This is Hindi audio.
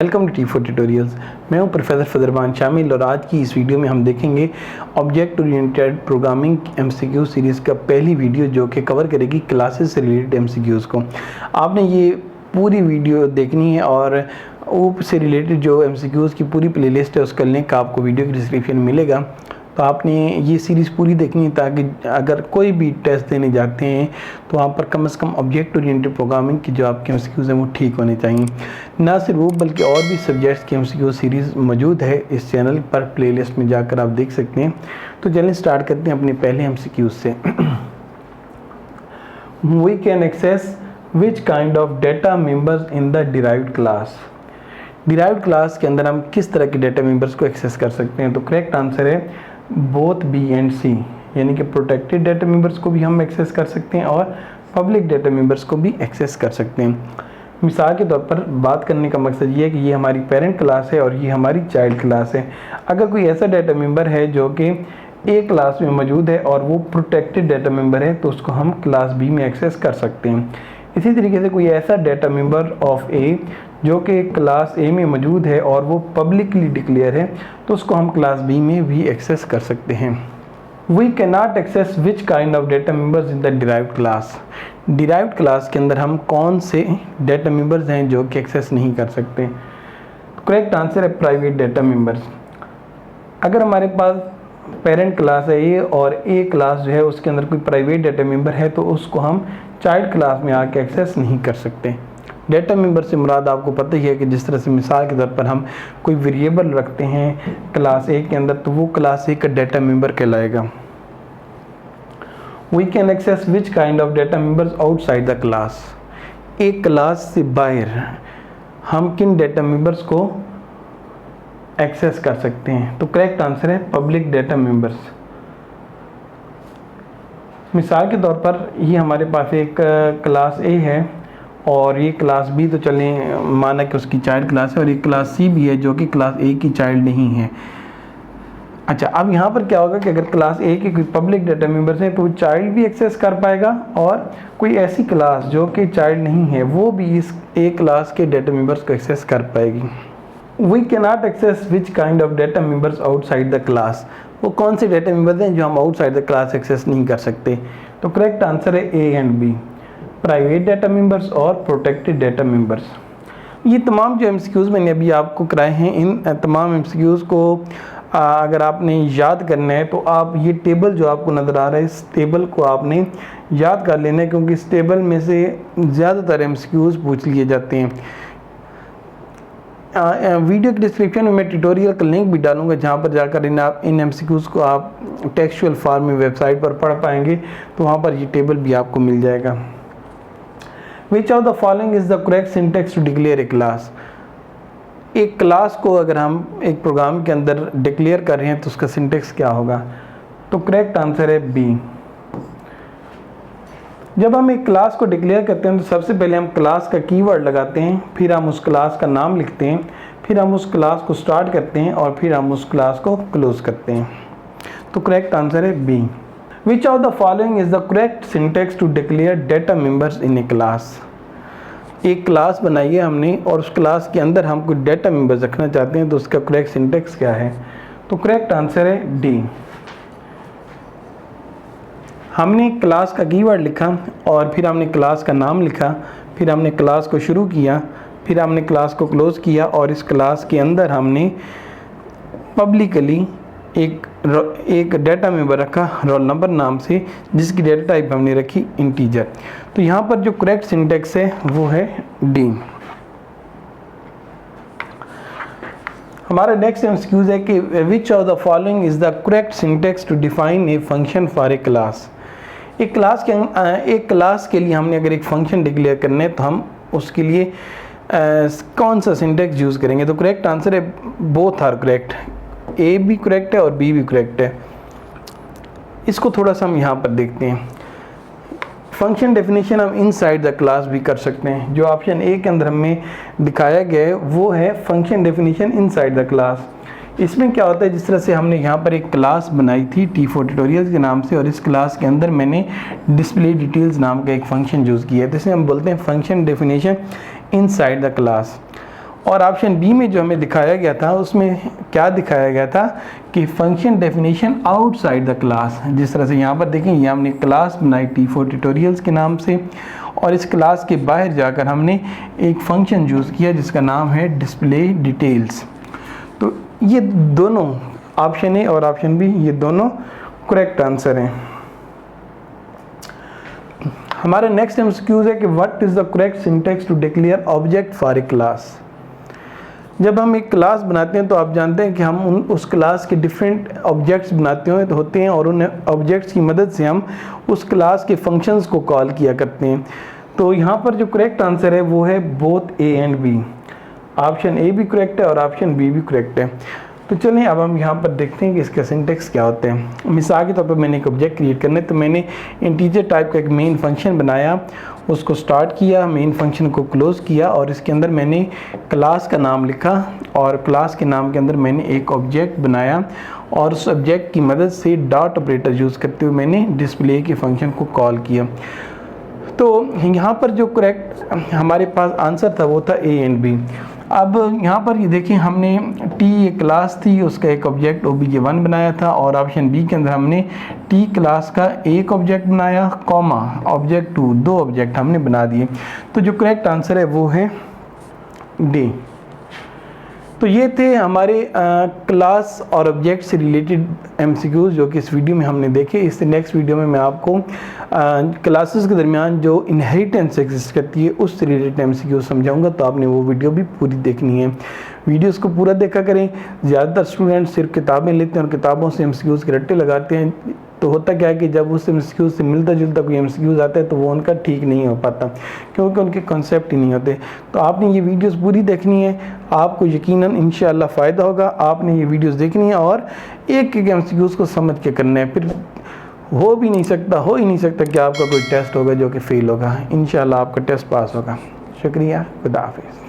Welcome to T4 tutorials. मैं हूं प्रोफेसर फजरबान शामिल और आज की इस वीडियो में हम देखेंगे object oriented programming MCQ series का पहली वीडियो जो कि कवर करेगी क्लासेस से रिलेटेड एमसीक्यूज़ को। आपने ये पूरी वीडियो देखनी है और वो से रिलेटेड जो एमसीक्यूज़ की पूरी प्लेलिस्ट है उसका लिंक आपको वीडियो के डिस्क्रिप्शन में मिलेगा। तो आपने ये सीरीज़ पूरी देखनी है ताकि अगर कोई भी टेस्ट देने जाते हैं तो वहाँ पर कम से कम ऑब्जेक्ट ओरिएंटेड प्रोग्रामिंग की जो आपके एमसीक्यूज़ हैं वो ठीक होने चाहिए। ना सिर्फ वो बल्कि और भी सब्जेक्ट्स की एमसीक्यू सीरीज़ मौजूद है इस चैनल पर, प्लेलिस्ट में जाकर आप देख सकते हैं। तो चलिए स्टार्ट करते हैं अपने पहले एमसीक्यूज़ से। We can access which kind of data members in the derived class. Derived class के अंदर हम किस तरह के डेटा मेंबर्स को एक्सेस कर सकते हैं? तो करेक्ट आंसर है बोथ बी एंड सी, यानी कि प्रोटेक्टेड डेटा मेंबर्स को भी हम एक्सेस कर सकते हैं और पब्लिक डेटा मेंबर्स को भी एक्सेस कर सकते हैं। मिसाल के तौर पर बात करने का मकसद ये है कि ये हमारी पेरेंट क्लास है और ये हमारी चाइल्ड क्लास है। अगर कोई ऐसा डेटा मेंबर है जो कि ए क्लास में मौजूद है और वो प्रोटेक्टेड डेटा मेंबर है तो उसको हम क्लास बी में एक्सेस कर सकते हैं। इसी तरीके से कोई ऐसा डेटा मेंबर ऑफ ए जो कि क्लास ए में मौजूद है और वो पब्लिकली डिक्लेयर है तो उसको हम क्लास बी में भी एक्सेस कर सकते हैं। We can not access which kind of data members in the derived class. Derived class के अंदर हम कौन से डेटा मेंबर्स हैं जो कि एक्सेस नहीं कर सकते? करेक्ट आंसर है प्राइवेट डेटा मेंबर्स। अगर हमारे पास पेरेंट क्लास है ए और ए क्लास जो है उसके अंदर कोई प्राइवेट डेटा मेंबर है तो उसको हम चाइल्ड क्लास में आके एक्सेस नहीं कर सकते। डेटा मेंबर से मुराद आपको पता ही है कि जिस तरह से मिसाल के तौर पर हम कोई वेरिएबल रखते हैं क्लास ए के अंदर तो वो क्लास ए का डेटा मेंबर कहलाएगा। We can access which kind of data members outside the class. एक क्लास से बाहर हम किन डेटा मेंबर्स को एक्सेस कर सकते हैं? तो करेक्ट आंसर है पब्लिक डेटा मेंबर्स। मिसाल के तौर पर ये हमारे पास एक क्लास ए है और ये क्लास बी तो चलें माना कि उसकी चाइल्ड क्लास है और एक क्लास सी भी है जो कि क्लास ए की चाइल्ड नहीं है। अच्छा, अब यहाँ पर क्या होगा कि अगर क्लास ए के कोई पब्लिक डेटा मेंबर्स हैं तो वो चाइल्ड भी एक्सेस कर पाएगा और कोई ऐसी क्लास जो कि चाइल्ड नहीं है वो भी इस ए क्लास के डेटा मेंबर्स को एक्सेस कर पाएगी। We can not access which kind of data members outside the class. वो कौन से डेटा मेंबर्स हैं जो हम आउटसाइड द क्लास एक्सेस नहीं कर सकते? तो करेक्ट आंसर है A and B, private data members और प्रोटेक्टेड डेटा मेंबर्स। ये तमाम जो एमसीक्यूज़ मैंने अभी आपको कराए हैं इन तमाम एमसीक्यूज़ को अगर आपने याद करना है तो आप ये टेबल जो आपको नज़र आ रहा है इस टेबल को आपने याद कर लेना है क्योंकि इस टेबल में से ज़्यादातर एमसीक्यूज़ पूछ लिए जाते हैं। वीडियो के डिस्क्रिप्शन में मैं ट्यूटोरियल का लिंक भी डालूंगा जहाँ पर जाकर इन एमसीक्यूज़ को आप टेक्सचुअल फॉर्म में वेबसाइट पर पढ़ पाएंगे तो वहाँ पर ये टेबल भी आपको मिल जाएगा। Which of the following is the correct syntax to declare a class? एक क्लास को अगर हम एक प्रोग्राम के अंदर डिक्लेयर कर रहे हैं तो उसका सिंटेक्स क्या होगा? तो करेक्ट आंसर है बी। जब हम एक क्लास को डिक्लेयर करते हैं तो सबसे पहले हम क्लास का कीवर्ड लगाते हैं, फिर हम उस क्लास का नाम लिखते हैं, फिर हम उस क्लास को स्टार्ट करते हैं और फिर हम उस क्लास को क्लोज करते हैं। तो करेक्ट आंसर है B. Which of the following is the correct syntax to declare data members in a class? एक क्लास बनाई है हमने और उस क्लास के अंदर हम कोई डेटा मेंबर्स रखना चाहते हैं तो उसका करेक्ट सिंटेक्स क्या है? तो करेक्ट आंसर है डी। हमने क्लास का कीवर्ड लिखा और फिर हमने क्लास का नाम लिखा, फिर हमने क्लास को शुरू किया, फिर हमने क्लास को क्लोज किया और इस क्लास के अंदर हमने पब्लिकली एक डेटा मेंबर रखा रोल नंबर नाम से जिसकी डेटा टाइप हमने रखी इंटीजर। तो यहाँ पर जो करेक्ट सिंटेक्स है वो है डी। हमारा नेक्स्ट एमसीक्यूज है कि which of the following is the correct syntax to define a function for a class. एक क्लास के लिए हमने अगर एक फंक्शन डिक्लेयर करना है तो हम उसके लिए कौन सा सिंटेक्स यूज़ करेंगे? तो करेक्ट आंसर है बोथ आर करेक्ट। ए भी करेक्ट है और बी भी करेक्ट है। इसको थोड़ा सा हम यहाँ पर देखते हैं। फंक्शन डेफिनेशन हम इनसाइड द क्लास भी कर सकते हैं। जो ऑप्शन ए के अंदर हमें दिखाया गया है वो है function definition inside the class. इसमें क्या होता है, जिस तरह से हमने यहाँ पर एक क्लास बनाई थी T4 ट्यूटोरियल्स के नाम से और इस क्लास के अंदर मैंने डिस्प्ले डिटेल्स नाम का एक फंक्शन यूज़ किया है, तो इसे हम बोलते हैं function definition inside the class. और ऑप्शन बी में जो हमें दिखाया गया था उसमें क्या दिखाया गया था कि function definition outside the class. जिस तरह से यहाँ पर देखें, ये हमने क्लास बनाई T4 ट्यूटोरियल्स के नाम से, और इस क्लास के बाहर जाकर हमने एक फंक्शन यूज़ किया जिसका नाम है डिस्प्ले डिटेल्स। तो ये दोनों ऑप्शन ए और ऑप्शन बी ये दोनों करेक्ट आंसर हैं। हमारा नेक्स्ट एमसीक्यूज है कि what is the correct syntax to declare object for a class. जब हम एक क्लास बनाते हैं तो आप जानते हैं कि हम उस क्लास के डिफरेंट ऑब्जेक्ट्स बनाते होते हैं और उन ऑब्जेक्ट्स की मदद से हम उस क्लास के फंक्शंस को कॉल किया करते हैं। तो यहाँ पर जो करेक्ट आंसर है वो है both A and B. Option A भी करेक्ट है और ऑप्शन बी भी करेक्ट है। तो चलिए अब हम यहाँ पर देखते हैं कि इसका सिंटेक्स क्या होते हैं। मिसाल के तौर पर मैंने एक ऑब्जेक्ट क्रिएट करना है, तो मैंने इंटीजर टाइप का एक मेन फंक्शन बनाया, उसको स्टार्ट किया, मेन फंक्शन को क्लोज़ किया और इसके अंदर मैंने क्लास का नाम लिखा और क्लास के नाम के अंदर मैंने एक ऑब्जेक्ट बनाया और उस ऑब्जेक्ट की मदद से डॉट ऑपरेटर यूज़ करते हुए मैंने डिस्प्ले के फंक्शन को कॉल किया। तो यहाँ पर जो करेक्ट हमारे पास आंसर था वो था ए एंड बी। अब यहाँ पर ये देखिए, हमने टी एक क्लास थी, उसका एक ऑब्जेक्ट obj1 बनाया था और ऑप्शन बी के अंदर हमने टी क्लास का एक ऑब्जेक्ट बनाया, कॉमा ऑब्जेक्ट2, दो ऑब्जेक्ट हमने बना दिए। तो जो करेक्ट आंसर है वो है डी। तो ये थे हमारे क्लास और ऑब्जेक्ट से रिलेटेड एमसीक्यूज जो कि इस वीडियो में हमने देखे। इससे नेक्स्ट वीडियो में मैं आपको क्लासेस के दरमियान जो इनहेरिटेंस एग्जिस्ट करती है उससे रिलेटेड एमसीक्यूज समझाऊंगा, तो आपने वो वीडियो भी पूरी देखनी है। वीडियोस को पूरा देखा करें। ज़्यादातर स्टूडेंट्स सिर्फ किताबें लेते हैं और किताबों से एमसीक्यूज के रट्टे लगाते हैं, तो होता क्या है कि जब उस एमसीक्यूज से मिलता जुलता कोई एमसीक्यूज आता है तो वो उनका ठीक नहीं हो पाता, क्योंकि उनके कॉन्सेप्ट ही नहीं होते। तो आपने ये वीडियोस पूरी देखनी है, आपको यकीनन इंशाअल्लाह फ़ायदा होगा। आपने ये वीडियोस देखनी है और एक एक एमसीक्यूज को समझ के करना है। फिर हो ही नहीं सकता कि आपका कोई टेस्ट होगा जो कि फ़ेल होगा। इंशाअल्लाह आपका टेस्ट पास होगा। शुक्रिया, खुदा हाफिज़।